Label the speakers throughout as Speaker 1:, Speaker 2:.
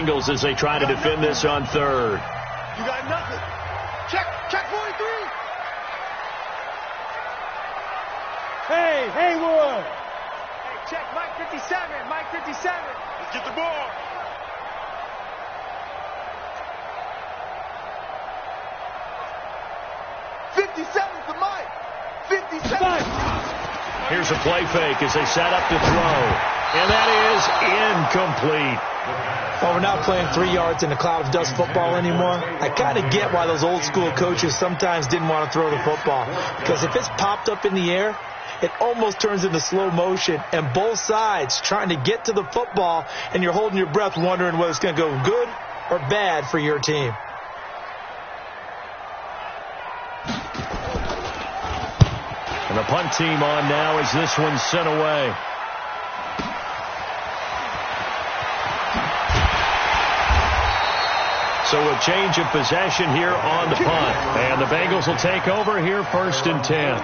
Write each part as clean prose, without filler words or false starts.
Speaker 1: Bengals as they try to defend this on third.
Speaker 2: You got nothing. Check 43.
Speaker 3: Hey, Haywood.
Speaker 2: Hey, check Mike 57. Mike 57. Let's get the ball. To Mike. 57.
Speaker 1: Here's a play fake as they set up to throw. And that is incomplete.
Speaker 4: Well, we're not playing 3 yards in a cloud of dust football anymore. I kind of get why those old school coaches sometimes didn't want to throw the football. Because if it's popped up in the air, it almost turns into slow motion. And both sides trying to get to the football, and you're holding your breath wondering whether it's going to go good or bad for your team.
Speaker 1: And the punt team on now as this one's sent away. So a change of possession here on the punt. And the Bengals will take over here 1st and 10.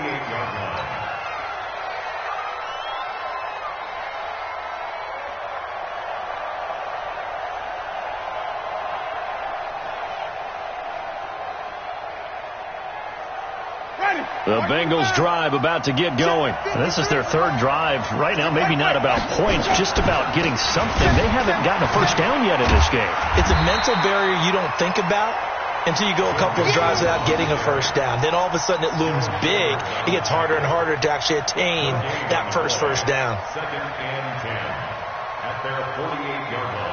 Speaker 1: The Bengals drive about to get going.
Speaker 5: This is their 3rd drive. Right now, maybe not about points, just about getting something. They haven't gotten a first down yet in this game.
Speaker 4: It's a mental barrier you don't think about until you go a couple of drives without getting a first down. Then all of a sudden it looms big. It gets harder and harder to actually attain that first down.
Speaker 6: 2nd and 10 at their 48-yard line.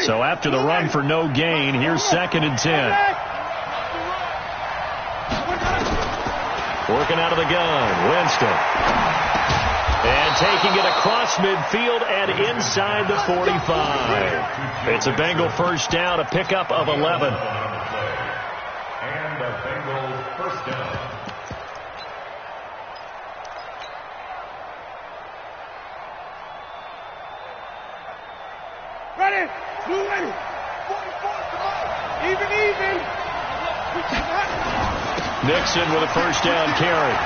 Speaker 1: So after the run for no gain, here's 2nd and 10. Working out of the gun, Winston. And taking it across midfield and inside the 45. It's a Bengal first down, a pickup of 11.
Speaker 6: And a Bengal first down.
Speaker 3: Ready. Blue ready.
Speaker 2: 44 to Mike.
Speaker 3: Even.
Speaker 1: Nixon with a first down carry.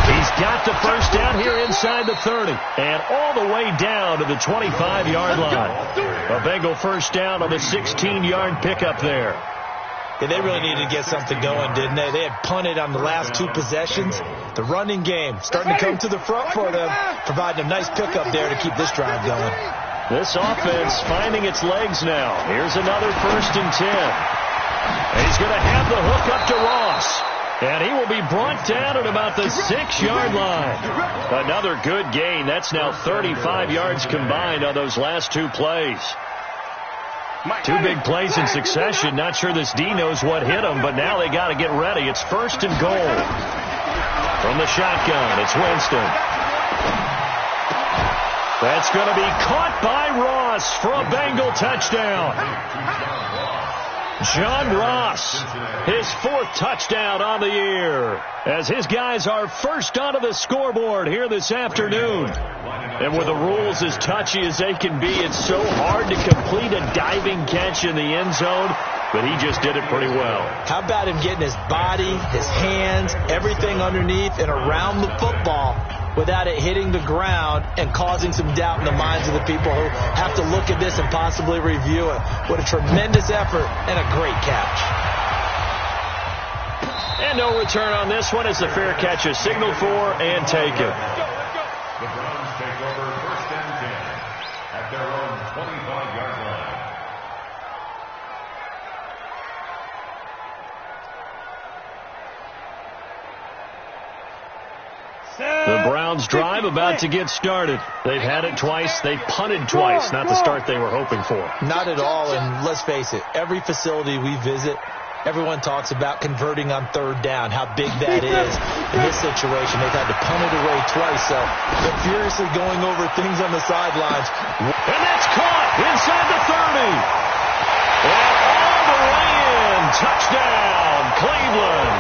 Speaker 1: He's got the first down here inside the 30 and all the way down to the 25-yard line. A Bengal first down on the 16-yard pickup there.
Speaker 4: Yeah, they really needed to get something going, didn't they? They had punted on the last 2 possessions. The running game starting to come to the front for them, providing a nice pickup there to keep this drive going.
Speaker 1: This offense finding its legs now. Here's another 1st and 10. And he's going to have the hook up to Ross. And he will be brought down at about the 6-yard line. Another good gain. That's now 35 yards combined on those last 2 plays. 2 big plays in succession. Not sure this D knows what hit him, but now they got to get ready. It's 1st and goal. From the shotgun, it's Winston. That's going to be caught by Ross for a Bengal touchdown. John Ross, his 4th touchdown on the year, as his guys are first onto the scoreboard here this afternoon. And with the rules as touchy as they can be, it's so hard to complete a diving catch in the end zone, but he just did it pretty well.
Speaker 4: How about him getting his body, his hands, everything underneath and around the football without it hitting the ground and causing some doubt in the minds of the people who have to look at this and possibly review it. What a tremendous effort and a great catch.
Speaker 1: And no return on this one as the fair catch is signaled for and taken.
Speaker 6: The Browns take over 1st and 10 at their own 25-yard line.
Speaker 1: The Browns drive about to get started. They've had it twice. They've punted twice. Not the start they were hoping for.
Speaker 4: Not at all, and let's face it, every facility we visit, everyone talks about converting on 3rd down, how big that is. In this situation, they've had to punt it away twice, so they're furiously going over things on the sidelines.
Speaker 1: And that's caught inside the 30. And all the way in. Touchdown, Cleveland.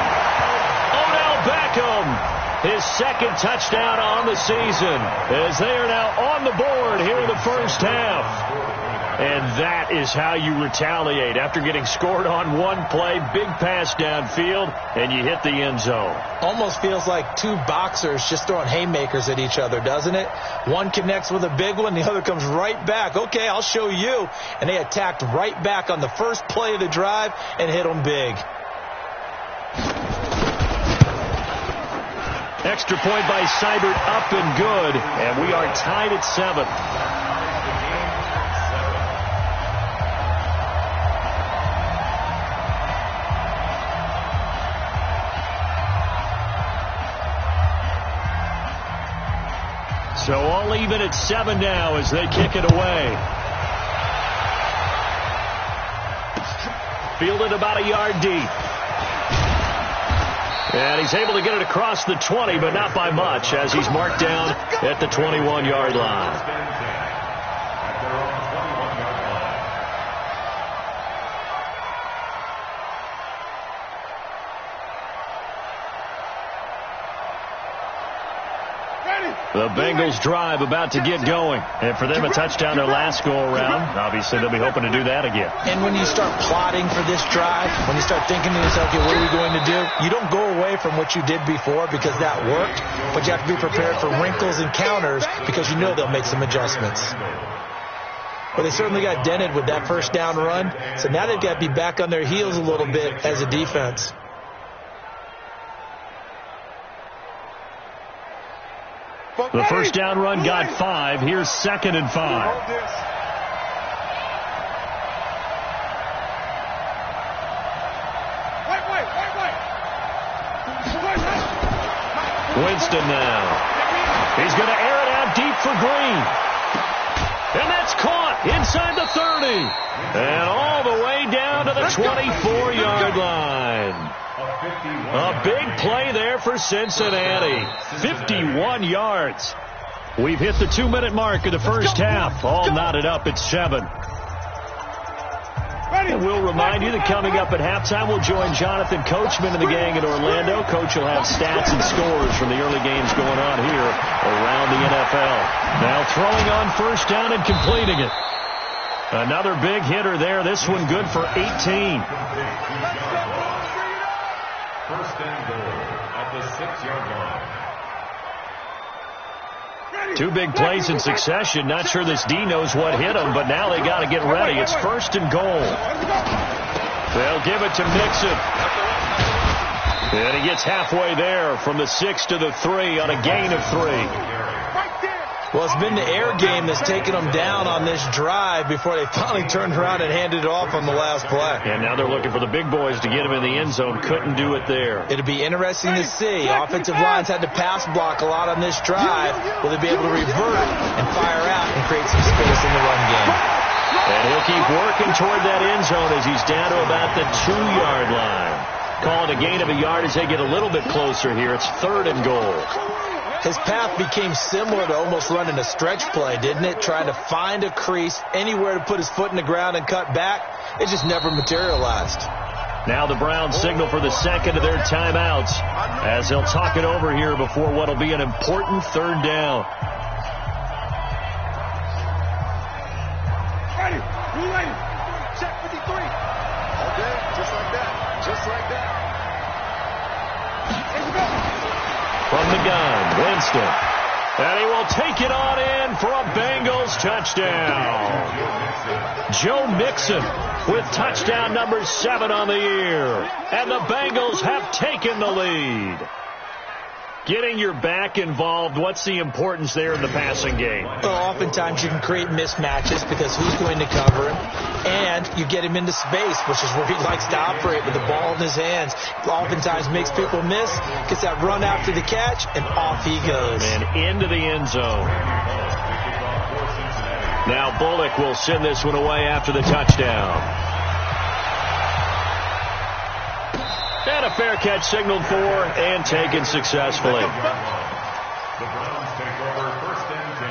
Speaker 1: Odell Beckham. His 2nd touchdown on the season as they are now on the board here in the first half. And that is how you retaliate. After getting scored on one play, big pass downfield, and you hit the end zone.
Speaker 4: Almost feels like two boxers just throwing haymakers at each other, doesn't it? One connects with a big one, the other comes right back. Okay, I'll show you. And they attacked right back on the first play of the drive and hit them big.
Speaker 1: Extra point by Seibert, up and good, and we are tied at 7. So all even at 7 now as they kick it away. Fielded about a yard deep. And he's able to get it across the 20, but not by much, as he's marked down at the 21-yard line. The Bengals drive about to get going. And for them, a touchdown their last go-around. Obviously, they'll be hoping to do that again.
Speaker 4: And when you start plotting for this drive, when you start thinking to yourself, okay, what are we going to do? You don't go away from what you did before because that worked, but you have to be prepared for wrinkles and counters because you know they'll make some adjustments. But they certainly got dented with that first down run, so now they've got to be back on their heels a little bit as a defense.
Speaker 1: The first down run got 5. Here's 2nd and 5. Winston now. He's going to air it out deep for Green. And that's caught inside the 30. And all the way down to the 24-yard line. A big play there for Cincinnati. 51 yards. We've hit the 2-minute mark of the first half. All knotted up at 7. And we'll remind you that coming up at halftime, we'll join Jonathan Coachman and the gang in Orlando. Coach will have stats and scores from the early games going on here around the NFL. Now throwing on first down and completing it. Another big hitter there. This one good for 18.
Speaker 6: First and goal at the 6-yard line.
Speaker 1: 2 big plays in succession. Not sure this D knows what hit him, but now they got to get ready. It's first and goal. They'll give it to Mixon. And he gets halfway there from the 6 to the 3 on a gain of 3.
Speaker 4: Well, it's been the air game that's taken them down on this drive before they finally turned around and handed it off on the last play.
Speaker 1: And now they're looking for the big boys to get him in the end zone. Couldn't do it there.
Speaker 4: It'll be interesting to see. Offensive lines had to pass block a lot on this drive. Will they be able to revert and fire out and create some space in the run game?
Speaker 1: And he'll keep working toward that end zone as he's down to about the 2-yard line. Call it a gain of a yard as they get a little bit closer here. It's 3rd and goal.
Speaker 4: His path became similar to almost running a stretch play, didn't it? Trying to find a crease, anywhere to put his foot in the ground and cut back. It just never materialized.
Speaker 1: Now the Browns signal for the second of their timeouts as they'll talk it over here before what will be an important 3rd down.
Speaker 3: Ready. You ready. Check 53. Okay, just like that. Just like that. Let's go.
Speaker 1: From the gun, Winston. And he will take it on in for a Bengals touchdown. Joe Mixon with touchdown number 7 on the year. And the Bengals have taken the lead. Getting your back involved, what's the importance there in the passing game?
Speaker 4: Well, oftentimes you can create mismatches because who's going to cover him? And you get him into space, which is where he likes to operate with the ball in his hands. Oftentimes makes people miss, gets that run after the catch, and off he goes.
Speaker 1: And into the end zone. Now Bullock will send this one away after the touchdown. And a fair catch signaled for and taken successfully.
Speaker 6: The Browns take over 1st and 10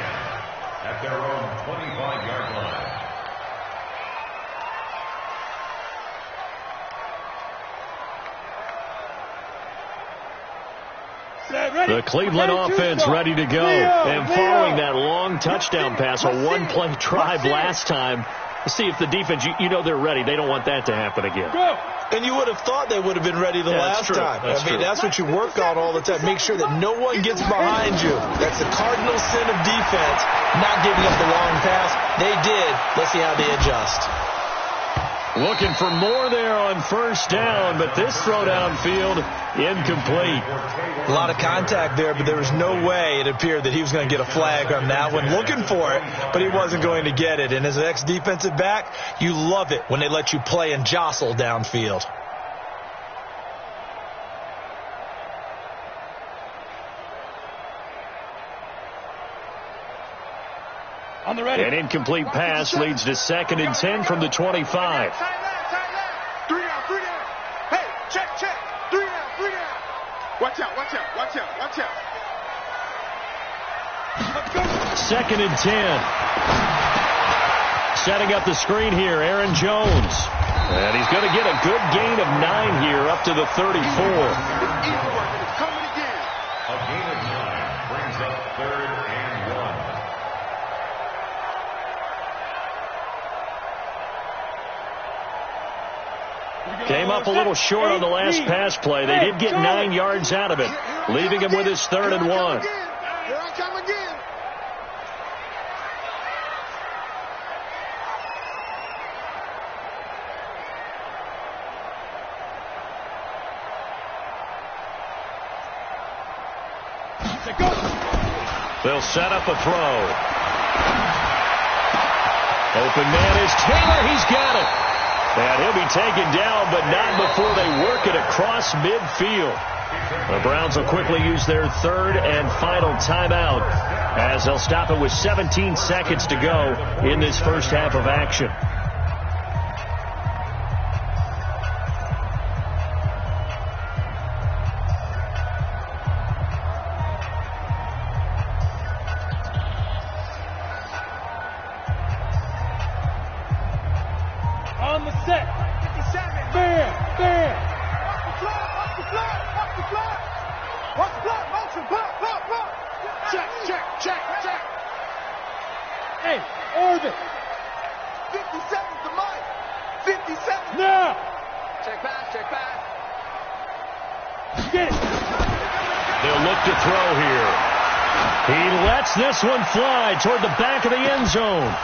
Speaker 6: at their own 25-yard line.
Speaker 1: The Cleveland offense ready to go. And following that long touchdown pass, a 1-play drive last time, See if the defense, you know they're ready. They don't want that to happen again.
Speaker 2: Go.
Speaker 4: And you would have thought they would have been ready the last time. That's what you work on all the time. Make sure that no one gets behind you. That's the cardinal sin of defense, not giving up the long pass. They did. Let's see how they adjust.
Speaker 1: Looking for more there on first down, but this throw downfield, incomplete.
Speaker 4: A lot of contact there, but there was no way it appeared that he was going to get a flag on that one. Looking for it, but he wasn't going to get it. And as an ex-defensive back, you love it when they let you play and jostle downfield.
Speaker 2: On the ready.
Speaker 1: An incomplete pass leads to 2nd and 10 from the 25.
Speaker 2: Tight left. 3 down, 3 down. Hey, check. 3 down, 3 down. Watch out. Let's go.
Speaker 1: 2nd and 10. Setting up the screen here, Aaron Jones. And he's going to get a good gain of 9 here up to the 34.
Speaker 2: It's coming again.
Speaker 6: A gain of 9 brings up 3rd and 1.
Speaker 1: Came up a little short on the last pass play. They did get 9 yards out of it, leaving him with his 3rd and 1.
Speaker 2: Here I come again.
Speaker 1: They'll set up a throw. Open man is Taylor. He's got it. And he'll be taken down, but not before they work it across midfield. The Browns will quickly use their 3rd and final timeout as they'll stop it with 17 seconds to go in this first half of action.
Speaker 2: On the set. 57. Bam. Watch the block. Motion. Block. Check. Hey, orbit. 57 to Mike. 57. Now. Check pass. Get it.
Speaker 1: They'll look to throw here. He lets this one fly toward the back of the end zone.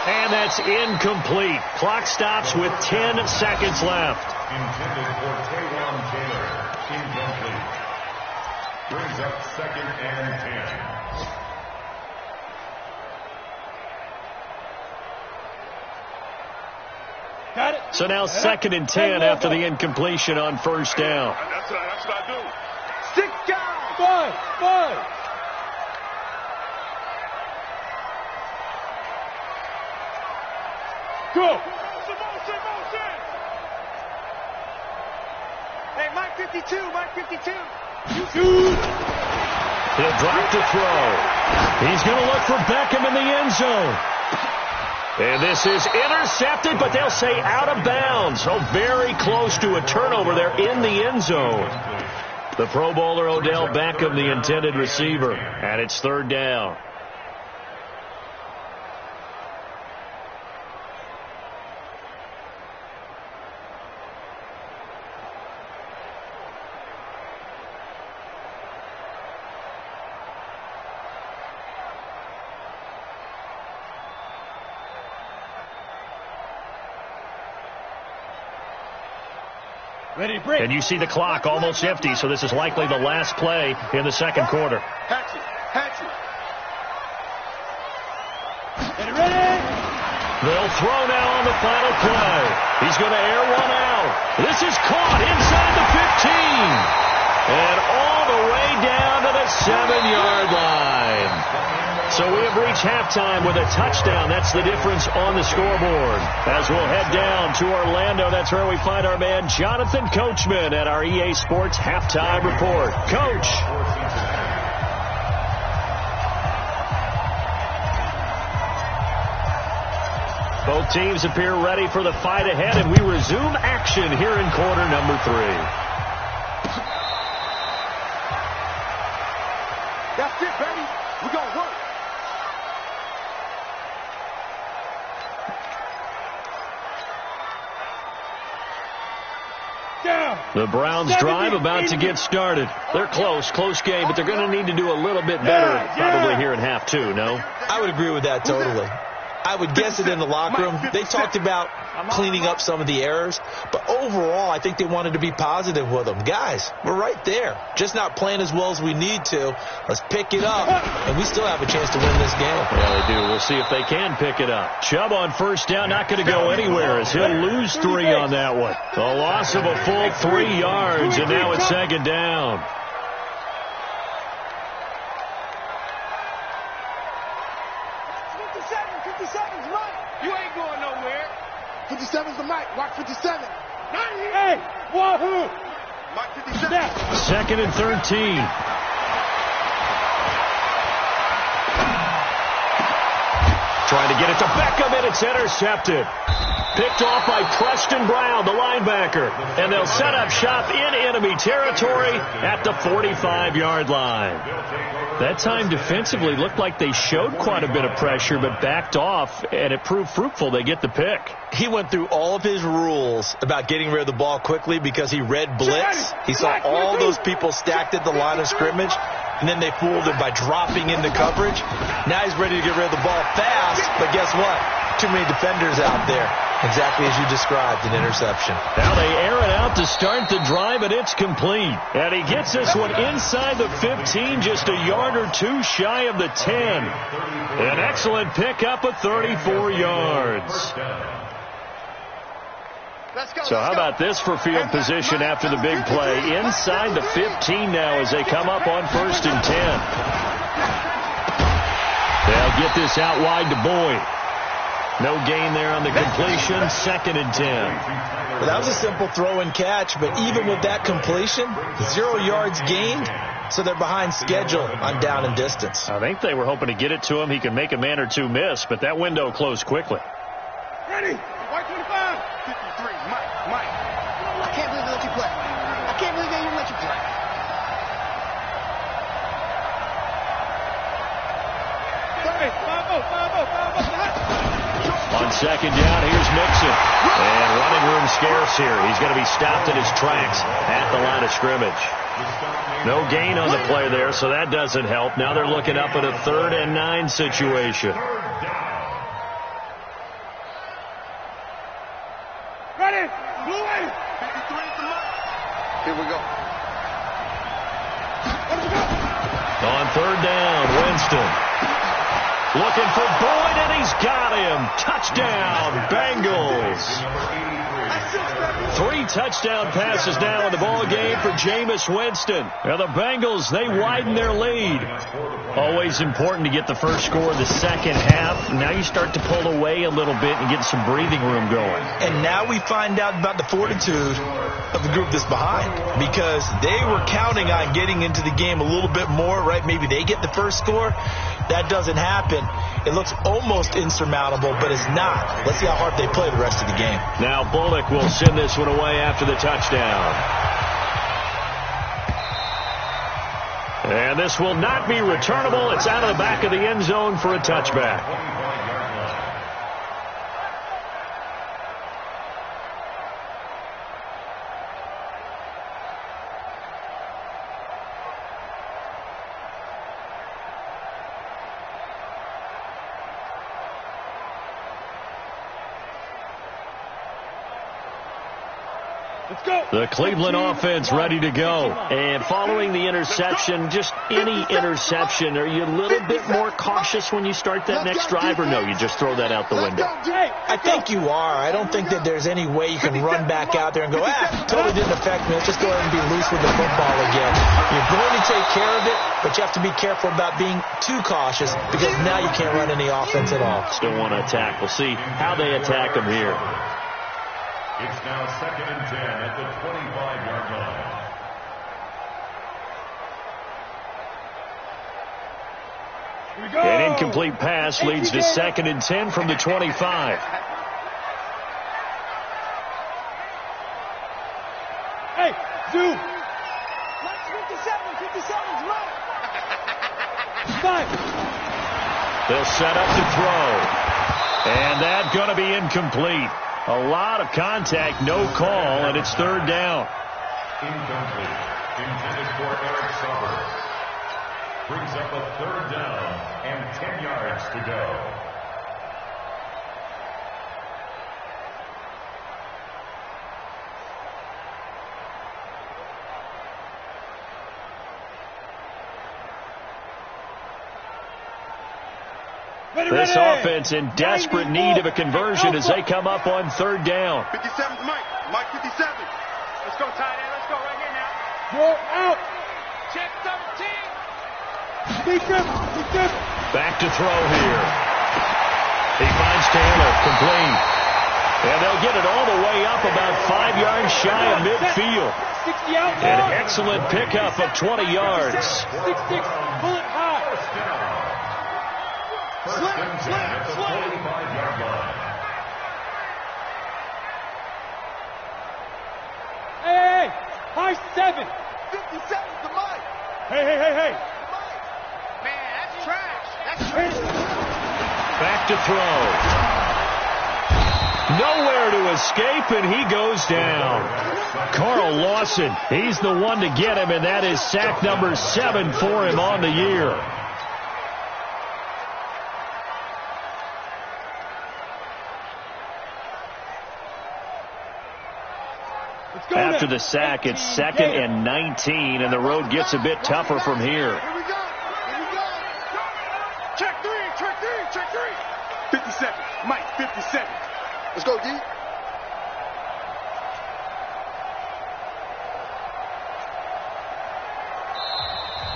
Speaker 1: And that's incomplete. Clock stops with 10 seconds left.
Speaker 6: Intended for Taylor. Incomplete. Brings up 2nd and 10.
Speaker 2: Got it.
Speaker 1: So now 2nd and 10 after the incompletion on first down.
Speaker 3: That's what I do.
Speaker 2: 6 guys. 5. Go. Motion. Hey, Mike 52.
Speaker 1: He'll drop to throw. He's going to look for Beckham in the end zone. And this is intercepted, but they'll say out of bounds. So very close to a turnover there in the end zone. The Pro Bowler Odell Beckham, the intended receiver, and it's 3rd down.
Speaker 2: Ready, break.
Speaker 1: And you see the clock almost empty, so this is likely the last play in the second quarter.
Speaker 2: Hatchet. Get it ready.
Speaker 1: They'll throw now on the final play. He's going to air one out. This is caught inside the 15. And all the way down to the 7-yard line. So we have reached halftime with a touchdown. That's the difference on the scoreboard. As we'll head down to Orlando, that's where we find our man Jonathan Coachman at our EA Sports Halftime Report. Coach. Both teams appear ready for the fight ahead, and we resume action here in quarter number 3.
Speaker 2: That's it, baby. We're going to work.
Speaker 1: The Browns drive about to get started. They're close game, but they're going to need to do a little bit better probably here in half two, no?
Speaker 4: I would agree with that totally. I would guess it in the locker room. They talked about cleaning up some of the errors, but overall, I think they wanted to be positive with them. Guys, we're right there. Just not playing as well as we need to. Let's pick it up, and we still have a chance to win this game.
Speaker 1: Yeah, they do. We'll see if they can pick it up. Chubb on first down, not going to go anywhere as he'll lose 3 on that one. A loss of a full 3 yards, and now it's second down.
Speaker 2: 57's Mike. You ain't going nowhere. 57's the Mike. Watch 57. Hey, wahoo. Mike 57.
Speaker 1: Second and 13. Trying to get it to Beckham, and it's intercepted. Picked off by Preston Brown, the linebacker. And they'll set up shop in enemy territory at the 45-yard line. That time defensively looked like they showed quite a bit of pressure but backed off, and it proved fruitful. They get the pick.
Speaker 4: He went through all of his rules about getting rid of the ball quickly because he read blitz. He saw all those people stacked at the line of scrimmage, and then they fooled him by dropping into coverage. Now he's ready to get rid of the ball fast, but guess what? Too many defenders out there. Exactly as you described, an interception.
Speaker 1: Now they air it out to start the drive, and it's complete. And he gets this one inside the 15, just a yard or two shy of the 10. An excellent pickup of 34 yards. So how about this for field position after the big play? Inside the 15 now as they come up on first and 10. They'll get this out wide to Boyd. No gain there on the completion. Second and 10.
Speaker 4: Well, that was a simple throw and catch, but even with that completion, 0 yards gained, so they're behind schedule on down and distance.
Speaker 1: I think they were hoping to get it to him. He could make a man or two miss, but that window closed quickly.
Speaker 2: Ready? White 25. 53. Mike. I can't believe they let you play. I can't believe they even let you play.
Speaker 1: On second down, here's Mixon. And running room scarce here. He's going to be stopped in his tracks at the line of scrimmage. No gain on the play there, so that doesn't help. Now they're looking up at a 3rd and 9 situation.
Speaker 2: Ready? Blue way. 53 to Mike. Here we go.
Speaker 1: On 3rd down, Winston. Looking for Boyd, and he's got him. Touchdown, Bengals. 3 touchdown passes now in the ball game for Jameis Winston. Now the Bengals, they widen their lead. Always important to get the first score of the second half. Now you start to pull away a little bit and get some breathing room going.
Speaker 4: And now we find out about the fortitude of the group that's behind, because they were counting on getting into the game a little bit more, right? Maybe they get the first score. That doesn't happen. It looks almost insurmountable, but it's not. Let's see how hard they play the rest of the game.
Speaker 1: Now Bullock will send this one away after the touchdown. And this will not be returnable. It's out of the back of the end zone for a touchback. The Cleveland offense ready to go. And following the interception, just any interception, are you a little bit more cautious when you start that next drive, or no, you just throw that out the window?
Speaker 4: I think you are. I don't think that there's any way you can run back out there and go, totally didn't affect me. Let's just go ahead and be loose with the football again. You're going to take care of it, but you have to be careful about being too cautious, because now you can't run any offense at all.
Speaker 1: Still want to attack. We'll see how they attack them here.
Speaker 6: It's now 2nd and 10 at the 25-yard line.
Speaker 1: An incomplete pass leads to 2nd and 10 from the 25.
Speaker 2: Hey, Zoo. 57's right. 5.
Speaker 1: They'll set up to throw. And that's going to be incomplete. A lot of contact, no call, and it's 3rd down.
Speaker 6: Incomplete. Intended for Eric Sauber. Brings up a 3rd down and 10 yards to go.
Speaker 1: This offense in desperate need of a conversion as they come up on 3rd down.
Speaker 2: 57's Mike. Mike 57. Let's go, tight end. Let's go right here now.
Speaker 3: You're out.
Speaker 2: Check 13.
Speaker 1: Back to throw here. He finds Taylor, complete. And they'll get it all the way up about 5 yards shy of midfield.
Speaker 3: 60 out.
Speaker 1: An excellent pickup of 20 yards.
Speaker 3: 6-6. Bullet high.
Speaker 6: First and 10 at the 45-yard line.
Speaker 3: Hey. High 7.
Speaker 2: 57's the Mike.
Speaker 3: Hey.
Speaker 2: Man, that's trash. That's trash.
Speaker 1: Back to throw. Nowhere to escape, and he goes down. Carl Lawson, he's the one to get him, and that is sack number 7 for him on the year. After the sack, it's 2nd and 19, and the road gets a bit tougher from here.
Speaker 2: Here we go. Check 3. 57. Mike 57. Let's go, D.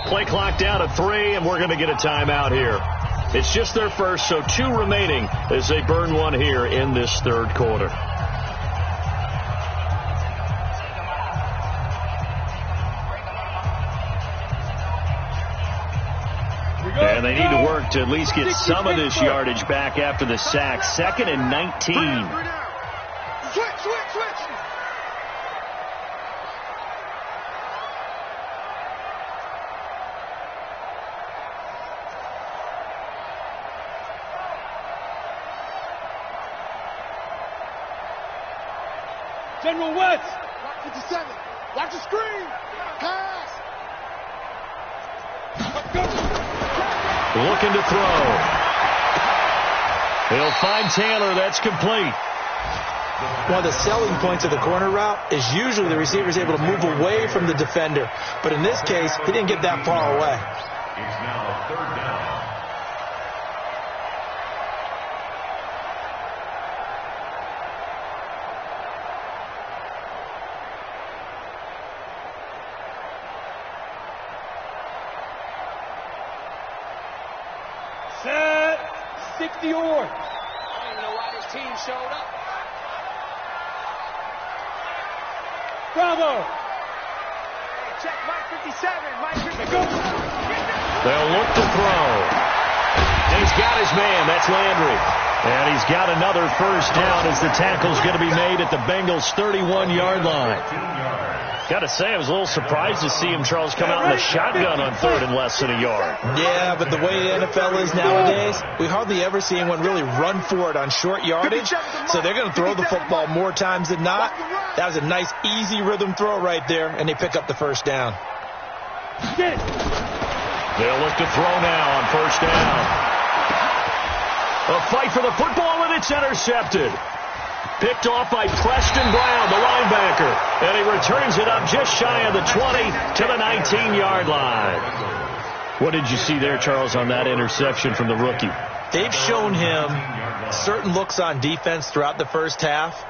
Speaker 1: Play clock down to 3, and we're going to get a timeout here. It's just their first, so 2 remaining as they burn one here in this 3rd quarter. And they need to work to at least get some of this yardage back after the sack. 2nd and 19.
Speaker 2: Switch.
Speaker 3: General West.
Speaker 2: 57. Watch the screen. Pass.
Speaker 1: Looking to throw. He'll find Taylor. That's complete.
Speaker 4: One of the selling points of the corner route is usually the receiver is able to move away from the defender. But in this case, he didn't get that far away.
Speaker 6: It's now 3rd down.
Speaker 3: Set. 60 or.
Speaker 2: I don't even know why this team showed up.
Speaker 3: Bravo.
Speaker 2: Check Mike 57. Mike 57.
Speaker 1: They'll look to throw. He's got his man. That's Landry. And he's got another first down as the tackle's going to be made at the Bengals' 31-yard line. Got to say, I was a little surprised to see him, Charles, come out in a shotgun on 3rd and less than a yard.
Speaker 4: Yeah, but the way the NFL is nowadays, we hardly ever see anyone really run for it on short yardage. So they're going to throw the football more times than not. That was a nice, easy rhythm throw right there, and they pick up the first down.
Speaker 1: They'll look to throw now on first down. A fight for the football, and it's intercepted. Picked off by Preston Brown, the linebacker. And he returns it up just shy of the 20 to the 19-yard line. What did you see there, Charles, on that interception from the rookie?
Speaker 4: They've shown him certain looks on defense throughout the first half,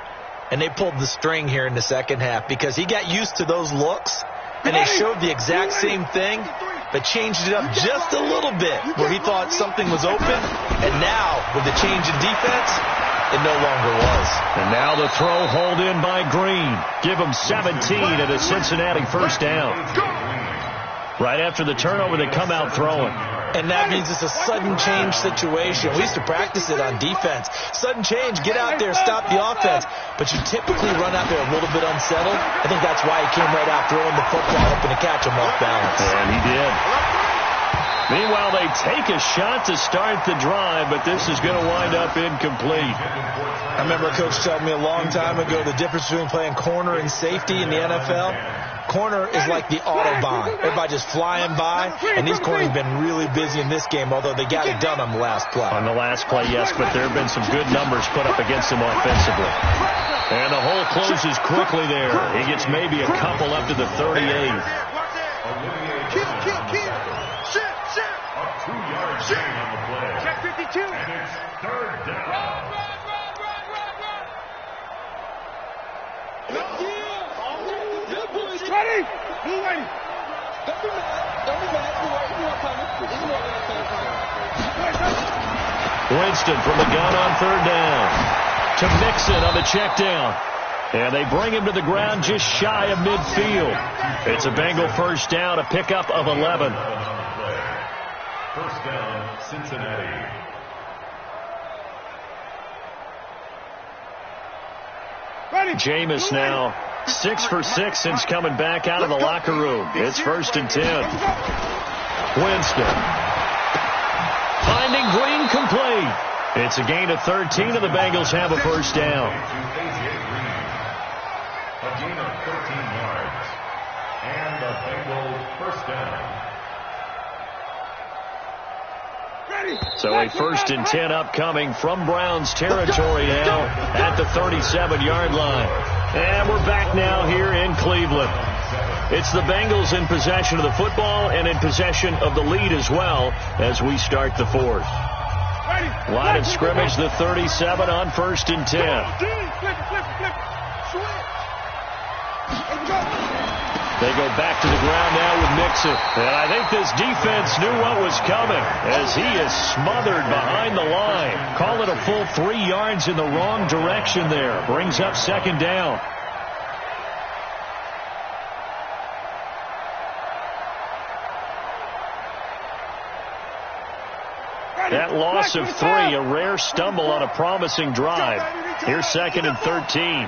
Speaker 4: and they pulled the string here in the second half because he got used to those looks, and they showed the exact same thing, but changed it up just a little bit where he thought something was open, and now with the change in defense, it no longer was.
Speaker 1: And now the throw hauled in by Green. Give him 17 at a Cincinnati first down. Right after the turnover, they come out throwing.
Speaker 4: And that means it's a sudden change situation. We used to practice it on defense. Sudden change, get out there, stop the offense. But you typically run out there a little bit unsettled. I think that's why he came right out throwing the football, hoping to catch him off balance.
Speaker 1: And he did. Meanwhile, they take a shot to start the drive, but this is going to wind up incomplete.
Speaker 4: I remember a coach telling me a long time ago the difference between playing corner and safety in the NFL. corner is like the Autobahn. Everybody just flying by, and these corners have been really busy in this game, although they got it done on the last play.
Speaker 1: On the last play, yes, but there have been some good numbers put up against him offensively. And the hole closes quickly there. He gets maybe a couple up to the 38.
Speaker 6: A 2-yard gain on the play.
Speaker 2: Check 52.
Speaker 6: And it's third down.
Speaker 2: Ready? Move ready.
Speaker 1: Winston from the gun on third down. To Mixon on the check down. And they bring him to the ground just shy of midfield. It's a Bengal first down, a pickup of 11.
Speaker 6: First down, Cincinnati.
Speaker 1: Jameis now 6 for 6 since coming back out of the locker room. It's 1st and 10. Winston finding Green complete. It's a gain of 13, and the Bengals have a first down.
Speaker 6: A gain of 13 yards. And the Bengals first down.
Speaker 1: So a 1st and 10 upcoming from Browns territory now at the 37-yard line. And we're back now here in Cleveland. It's the Bengals in possession of the football and in possession of the lead as well as we start the fourth. Line of scrimmage, the 37 on 1st and 10. They go back to the ground now with Mixon. And I think this defense knew what was coming as he is smothered behind the line. Call it a full 3 yards in the wrong direction there. Brings up 2nd down. That loss of 3, a rare stumble on a promising drive. Here's 2nd and 13.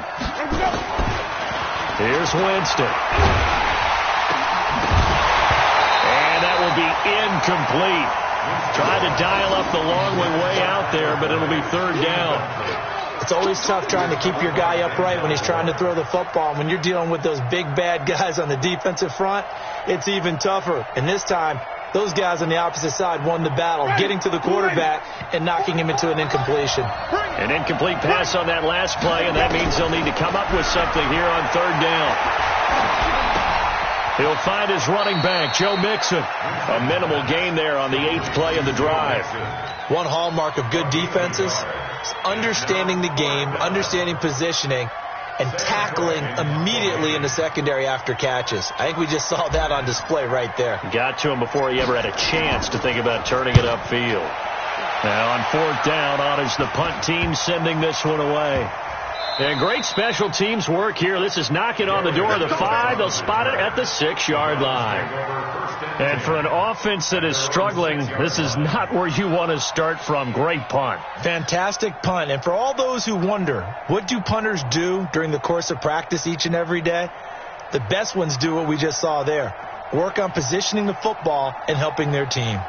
Speaker 1: Here's Winston. And that will be incomplete. Trying to dial up the long way out there, but it'll be 3rd down.
Speaker 4: It's always tough trying to keep your guy upright when he's trying to throw the football. When you're dealing with those big, bad guys on the defensive front, it's even tougher. And this time, those guys on the opposite side won the battle, getting to the quarterback and knocking him into an incompletion.
Speaker 1: An incomplete pass on that last play, and that means they'll need to come up with something here on 3rd down. He'll find his running back, Joe Mixon. A minimal gain there on the 8th play of the drive.
Speaker 4: One hallmark of good defenses is understanding the game, understanding positioning, and tackling immediately in the secondary after catches. I think we just saw that on display right there.
Speaker 1: Got to him before he ever had a chance to think about turning it upfield. Now on 4th down, honors the punt team sending this one away. And great special teams work here. This is knocking on the door of the 5. They'll spot it at the 6-yard line. And for an offense that is struggling, this is not where you want to start from. Great punt.
Speaker 4: Fantastic punt. And for all those who wonder, what do punters do during the course of practice each and every day? The best ones do what we just saw there. Work on positioning the football and helping their team.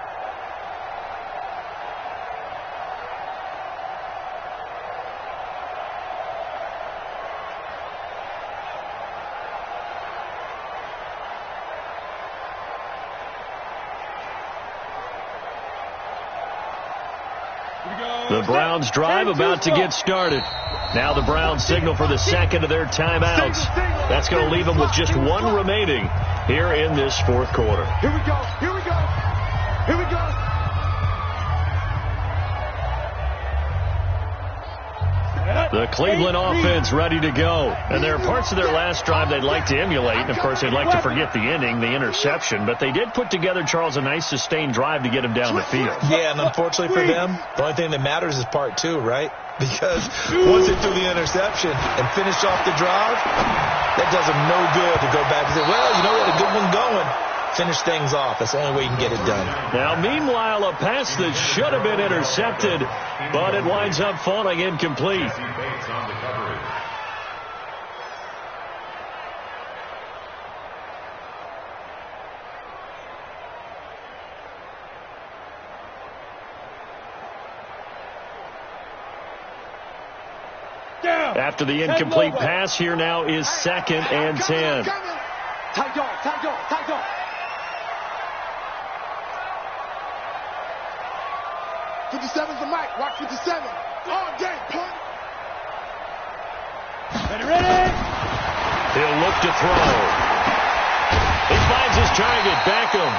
Speaker 1: The Browns drive about to get started. Now the Browns signal for the 2nd of their timeouts. That's going to leave them with just 1 remaining here in this 4th quarter.
Speaker 2: Here we go. Here we go. Here we go.
Speaker 1: The Cleveland offense ready to go. And there are parts of their last drive they'd like to emulate. And, of course, they'd like to forget the ending, the interception. But they did put together, Charles, a nice sustained drive to get him down the field.
Speaker 4: Yeah, and unfortunately for them, the only thing that matters is part 2, right? Because once they threw the interception and finished off the drive, that does them no good to go back and say, well, you know, we had a good one going. Finish things off. That's the only way you can get it done.
Speaker 1: Now, meanwhile, a pass that should have been intercepted, but it winds up falling incomplete. After the incomplete pass, here now is 2nd and 10.
Speaker 2: Tight dog, tight dog, tight dog. 57's the mic. Watch 57. All game, punt.
Speaker 1: Ready? He'll look to throw. He finds his target, Beckham.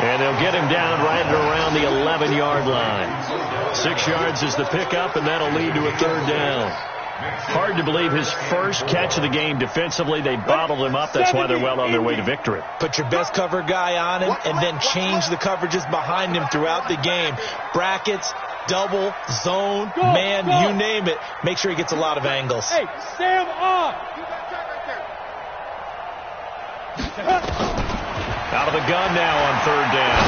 Speaker 1: And they'll get him down right around the 11-yard line. 6 yards is the pickup, and that'll lead to a third down. Hard to believe his first catch of the game defensively. They bottled him up. That's why they're well on their way to victory.
Speaker 4: Put your best cover guy on him and then change the coverages behind him throughout the game. Brackets, double, zone, man, you name it. Make sure he gets a lot of angles.
Speaker 2: Hey, Sam on.
Speaker 1: Out of the gun now on third down.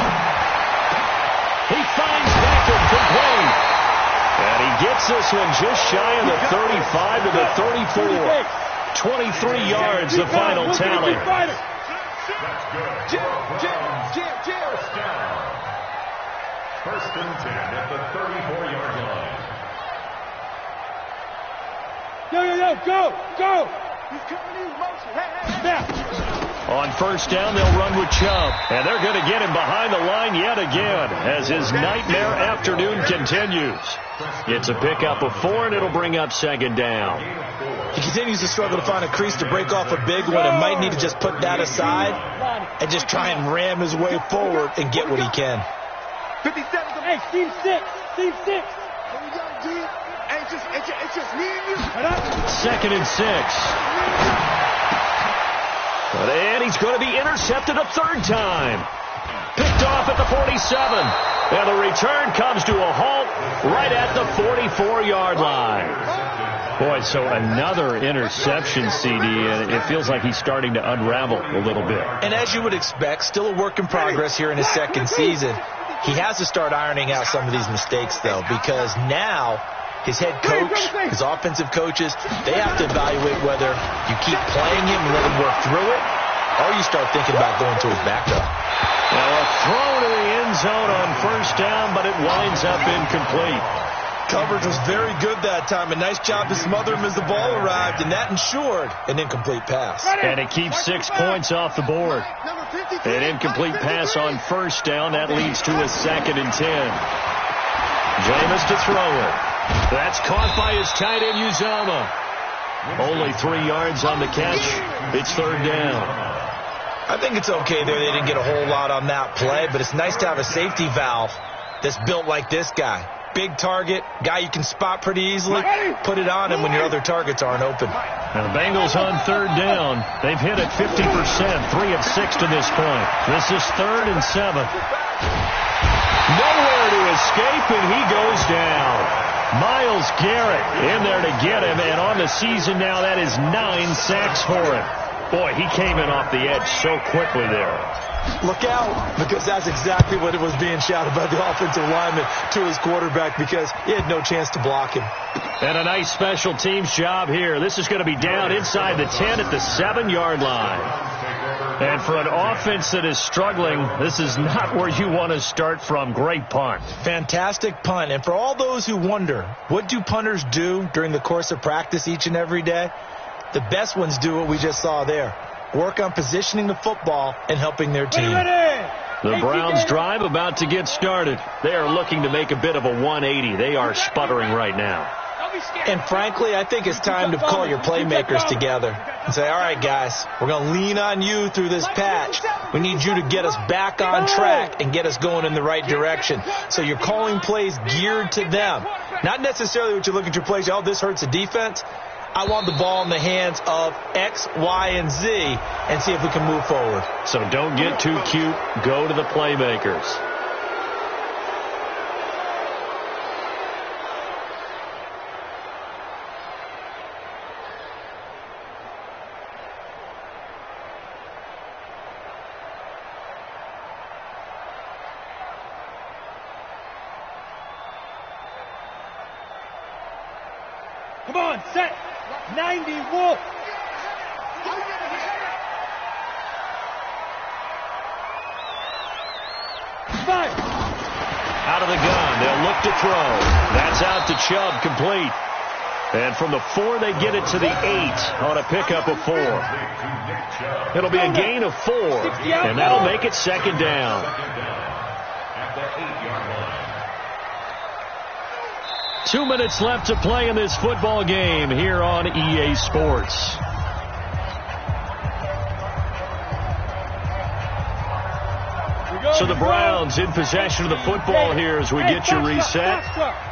Speaker 1: He finds Beckham complete. And he gets this one just shy of the 35 to the 34. 23 yards, the final tally.
Speaker 6: First and 10 at the 34-yard line.
Speaker 2: Go. He's coming in motion. Hey.
Speaker 1: On first down, they'll run with Chubb. And they're going to get him behind the line yet again as his nightmare afternoon continues. It's a pickup of 4, and it'll bring up second down.
Speaker 4: He continues to struggle to find a crease to break off a big one and might need to just put that aside and just try and ram his way forward and get what he can.
Speaker 2: 57. Hey, team 6. Team 6. Here we go, G. Hey, it's just me and you.
Speaker 1: Second and 6. And he's going to be intercepted a third time. Picked off at the 47. And the return comes to a halt right at the 44-yard line. Boy, so another interception, CD, and it feels like he's starting to unravel a little bit.
Speaker 4: And as you would expect, still a work in progress here in his second season. He has to start ironing out some of these mistakes, though, because now his head coach, his offensive coaches, they have to evaluate whether you keep playing him and let him work through it, or you start thinking about going to his backup.
Speaker 1: Well, a throw to the end zone on first down, but it winds up incomplete.
Speaker 4: Coverage was very good that time. A nice job to smother him as the ball arrived, and that ensured an incomplete pass.
Speaker 1: And it keeps 6 points off the board. An incomplete pass on first down. That leads to a second and 10. Jameis to throw it. That's caught by his tight end, Uzomah. Only 3 yards on the catch. It's third down.
Speaker 4: I think it's okay there. They didn't get a whole lot on that play, but it's nice to have a safety valve that's built like this guy. Big target, guy you can spot pretty easily. Put it on him when your other targets aren't open.
Speaker 1: Now the Bengals on third down. They've hit it 50%, 3 of 6 to this point. This is 3rd and 7. Nowhere to escape, and he goes down. Myles Garrett in there to get him, and on the season now, that is 9 sacks for him. Boy, he came in off the edge so quickly there.
Speaker 4: Look out, because that's exactly what it was being shouted by the offensive lineman to his quarterback, because he had no chance to block him.
Speaker 1: And a nice special teams job here. This is going to be down inside the 10 at the 7-yard line. And for an offense that is struggling, this is not where you want to start from. Great punt.
Speaker 4: Fantastic punt. And for all those who wonder, what do punters do during the course of practice each and every day? The best ones do what we just saw there. Work on positioning the football and helping their team.
Speaker 1: The Browns drive about to get started. They are looking to make a bit of a 180. They are sputtering right now.
Speaker 4: And frankly, I think it's time to call your playmakers together and say, all right, guys, we're going to lean on you through this patch. We need you to get us back on track and get us going in the right direction. So you're calling plays geared to them. Not necessarily what you look at your plays, oh, this hurts the defense. I want the ball in the hands of X, Y, and Z and see if we can move forward.
Speaker 1: So don't get too cute. Go to the playmakers.
Speaker 2: Come on, set. 90 Wolf. Five.
Speaker 1: Out of the gun. They'll look to throw. That's out to Chubb, complete. And from the 4, they get it to the 8 on a pickup of 4. It'll be a gain of 4, and that'll make it second down.
Speaker 6: At the 8-yard line.
Speaker 1: 2 minutes left to play in this football game here on EA Sports. So the Browns in possession of the football here as we get you reset.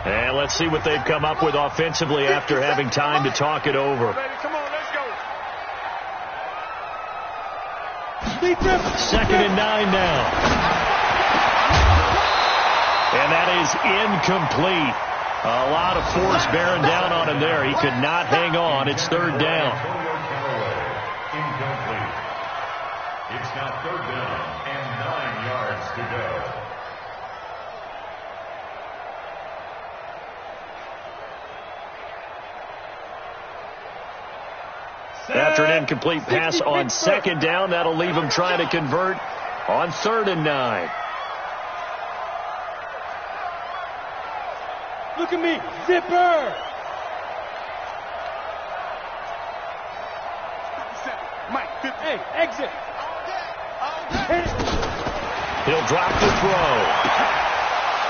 Speaker 1: And let's see what they've come up with offensively after having time to talk it over.
Speaker 2: Come on, let's go.
Speaker 1: Second and 9 now. And that is incomplete. A lot of force bearing down on him there. He could not hang on. It's third down.
Speaker 6: Incomplete. It's now third down and 9 yards to go.
Speaker 1: After an incomplete pass on second down, that'll leave him trying to convert on third and 9.
Speaker 2: Look at me, zipper. Mike, hey, exit.
Speaker 1: He'll drop the throw.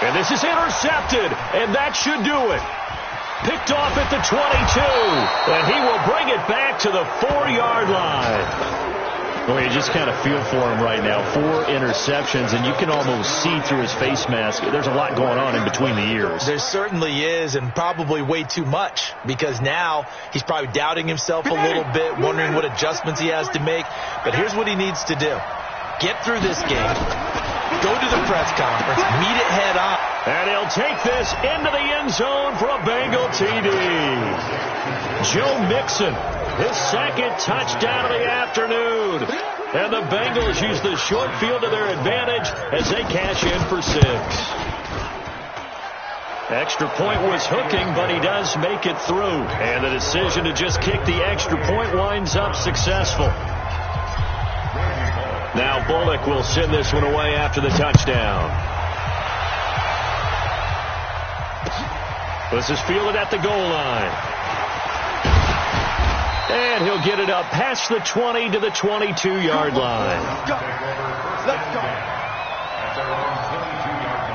Speaker 1: And this is intercepted, and that should do it. Picked off at the 22, and he will bring it back to the 4-yard line. Well, you just kind of feel for him right now. 4 interceptions, and you can almost see through his face mask. There's a lot going on in between the ears.
Speaker 4: There certainly is, and probably way too much, because now he's probably doubting himself a little bit, wondering what adjustments he has to make. But here's what he needs to do. Get through this game, go to the press conference, meet it head on.
Speaker 1: And he'll take this into the end zone for a Bengal TD. Joe Mixon, his second touchdown of the afternoon. And the Bengals use the short field to their advantage as they cash in for 6. Extra point was hooking, but he does make it through. And the decision to just kick the extra point winds up successful. Now Bullock will send this one away after the touchdown. This is fielded at the goal line. And he'll get it up past the 20 to the 22-yard line.
Speaker 2: Let's go.
Speaker 6: That's around 22-yard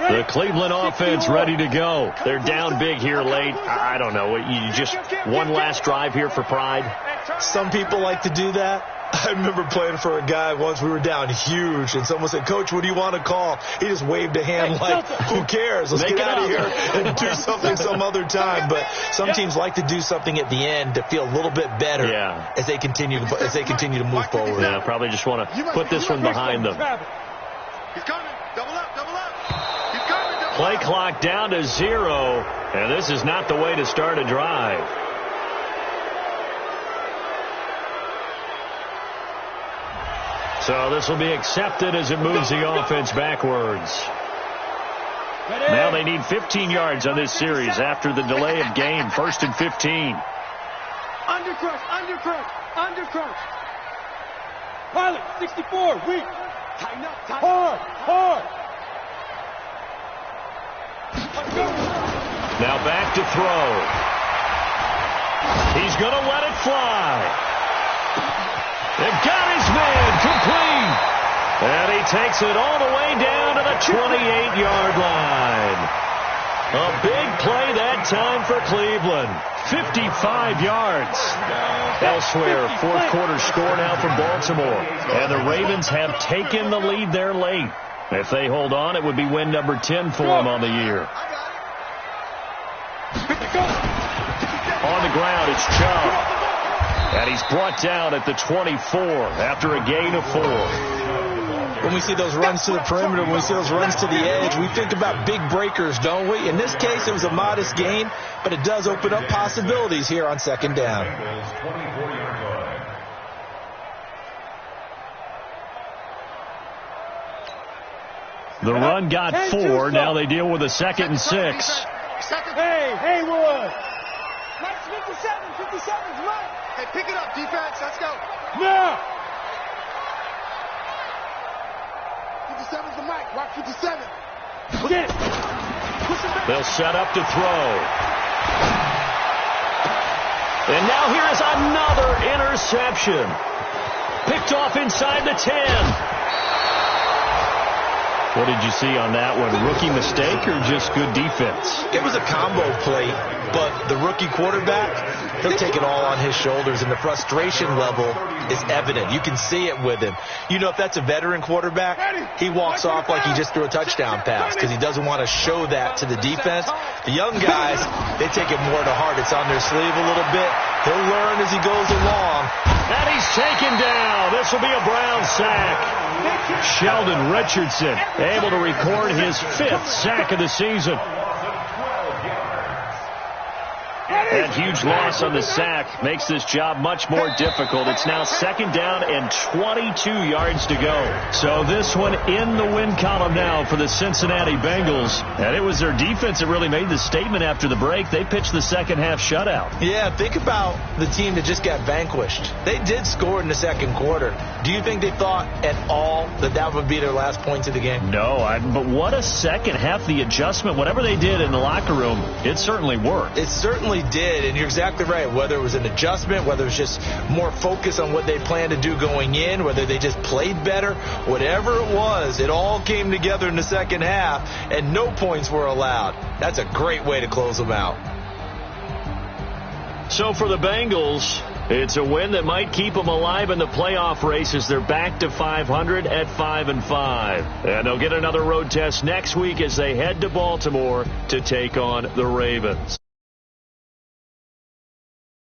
Speaker 6: line.
Speaker 1: The Cleveland offense ready to go. They're down big here late. I don't know. You just one last drive here for pride.
Speaker 4: Some people like to do that. I remember playing for a guy once. We were down huge, and someone said, "Coach, what do you want to call?" He just waved a hand like, "Who cares? Let's get out of here and do something some other time." But some teams like to do something at the end to feel a little bit better as they continue to move forward.
Speaker 1: Yeah, probably just want to put this one behind them.
Speaker 2: He's coming. Double up.
Speaker 1: Play clock down to 0, and this is not the way to start a drive. So this will be accepted as it moves the offense backwards. Now they need 15 yards on this series after the delay of game. 1st and 15.
Speaker 2: Undercrush. Pilot, 64, weak. Tighten up. Hard.
Speaker 1: Now back to throw. He's going to let it fly. They've got his man complete. And he takes it all the way down to the 28-yard line. A big play that time for Cleveland. 55 yards. Elsewhere, fourth quarter score now from Baltimore. And the Ravens have taken the lead there late. If they hold on, it would be win number 10 for them on the year. On the ground, it's Chubb. And he's brought down at the 24 after a gain of 4.
Speaker 4: When we see those runs to the perimeter, when we see those runs to the edge, we think about big breakers, don't we? In this case, it was a modest gain, but it does open up possibilities here on second down.
Speaker 1: The run got 4. Now they deal with a 2nd and 6.
Speaker 2: Hey, Haywood. 57's right. Hey, pick it up, defense. Let's go. Now. 57's the mic. Watch 57.
Speaker 1: They'll set up to throw. And now here is another interception. Picked off inside the 10. What did you see on that one? Rookie mistake or just good defense?
Speaker 4: It was a combo play, but the rookie quarterback, he'll take it all on his shoulders, and the frustration level is evident. You can see it with him. You know, if that's a veteran quarterback, he walks off like he just threw a touchdown pass because he doesn't want to show that to the defense. The young guys, they take it more to heart. It's on their sleeve a little bit. He'll learn as he goes along.
Speaker 1: And he's taken down. This will be a Brown sack. Sheldon Richardson able to record his 5th sack of the season. And huge loss on the sack makes this job much more difficult. It's now 2nd down and 22 yards to go. So this one in the win column now for the Cincinnati Bengals. And it was their defense that really made the statement after the break. They pitched the second half shutout.
Speaker 4: Yeah, think about the team that just got vanquished. They did score in the second quarter. Do you think they thought at all that that would be their last points of the game?
Speaker 1: No, but what a second half. The adjustment, whatever they did in the locker room, it certainly worked.
Speaker 4: It certainly did, and you're exactly right. Whether it was an adjustment, whether it was just more focus on what they planned to do going in, whether they just played better, whatever it was, it all came together in the second half, and no points were allowed. That's a great way to close them out.
Speaker 1: So for the Bengals, it's a win that might keep them alive in the playoff race as they're back to 500 at 5-5. And they'll get another road test next week as they head to Baltimore to take on the Ravens.